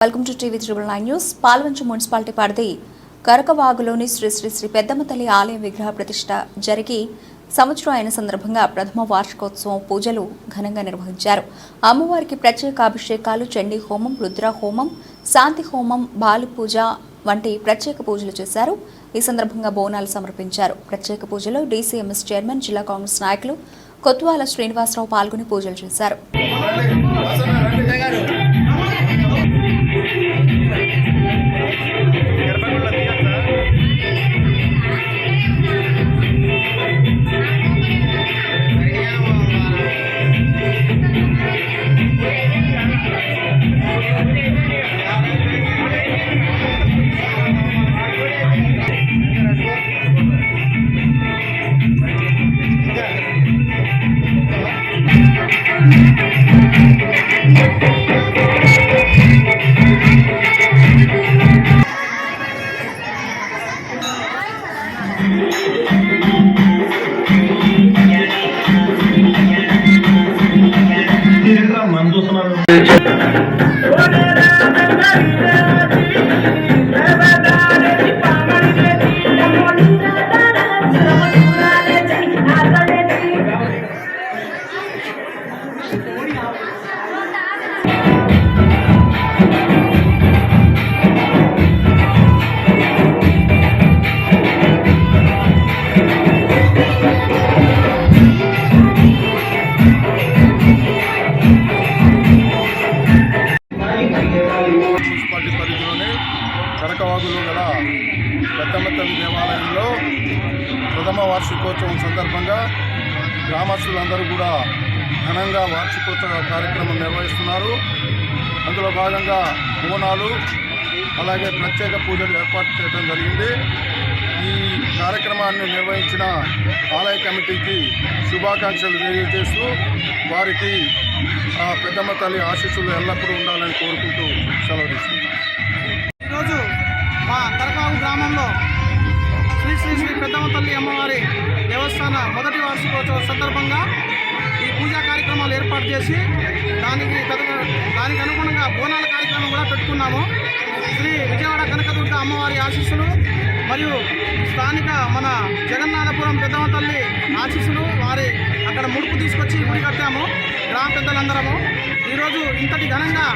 Welcome to TV 9 news. Palvancha municipality పరిధి కరకవాగులోని శ్రీ శ్రీ శ్రీ పెద్దమ్మ తల్లి ఆలయ విగ్రహ ప్రతిష్ఠ జరిగి సంవత్సరం అయిన సందర్భంగా ప్రథమ వార్షికోత్సవం పూజలు ఘనంగా నిర్వహించారు. అమ్మవారికి ప్రత్యేక అభిషేకాలు, చండీ హోమం, రుద్ర హోమం, శాంతి హోమం, బాలి పూజ వంటి ప్రత్యేక పూజలు చేశారు. ఈ సందర్భంగా బోనాలు సమర్పించారు. ప్రత్యేక పూజలో డీసీఎంఎస్ చైర్మన్, జిల్లా కాంగ్రెస్ నాయకులు కొత్వాల శ్రీనివాసరావు పాల్గొని పూజలు చేశారు. మున్సిపాలిటీ పరిధిలోని కరకవాగులో గల పెద్దమ్మ తల్లి దేవాలయంలో ప్రథమ వార్షికోత్సవం సందర్భంగా గ్రామస్తులందరూ కూడా ఘనంగా వార్షికోత్సవ కార్యక్రమం నిర్వహిస్తున్నారు. అందులో భాగంగా బోనాలు అలాగే ప్రత్యేక పూజలు ఏర్పాటు చేయడం జరిగింది. ఈ కార్యక్రమాన్ని నిర్వహించిన ఆలయ కమిటీకి శుభాకాంక్షలు తెలియజేస్తూ వారికి పెద్దమ్మ తల్లి ఆశీస్సులు ఎల్లప్పుడూ ఉండాలని కోరుకుంటూ సెలవు తీసుకుంటాం. ఈరోజు మా కరకావు గ్రామంలో శ్రీ శ్రీ శ్రీ పెద్దమ్మ తల్లి అమ్మవారి దేవస్థాన మొదటి వార్షికోత్సవ సందర్భంగా ఈ పూజా కార్యక్రమాలు ఏర్పాటు చేసి దానికి అనుగుణంగా బోనాల కార్యక్రమం కూడా పెట్టుకున్నాము. శ్రీ విజయవాడ కనకదుర్గ అమ్మవారి ఆశీస్సులు మరియు స్థానిక మన జగన్నాథపురం పెద్దమ్మ తల్లి ఆశీస్సులు, వారి అక్కడ ముడుపు తీసుకొచ్చి గుడి కట్టాము గ్రామ పెద్దలందరము. ఈరోజు ఇంతటి ఘనంగా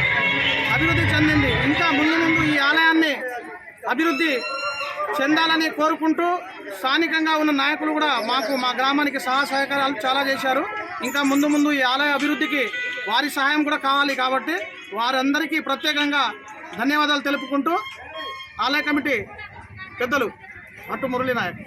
అభివృద్ధి చెందింది. ఇంకా ముందు ముందు ఈ ఆలయాన్ని అభివృద్ధి చెందాలని కోరుకుంటూ స్థానికంగా ఉన్న నాయకులు కూడా మా గ్రామానికి సహకారాలు చాలా చేశారు. ఇంకా ముందు ముందు ఈ ఆలయ అభివృద్ధికి వారి సహాయం కూడా కావాలి కాబట్టి వారందరికీ ప్రత్యేకంగా ధన్యవాదాలు తెలుపుకుంటూ ఆలయ కమిటీ పెద్దలు అట్టు మురళీ నాయక్.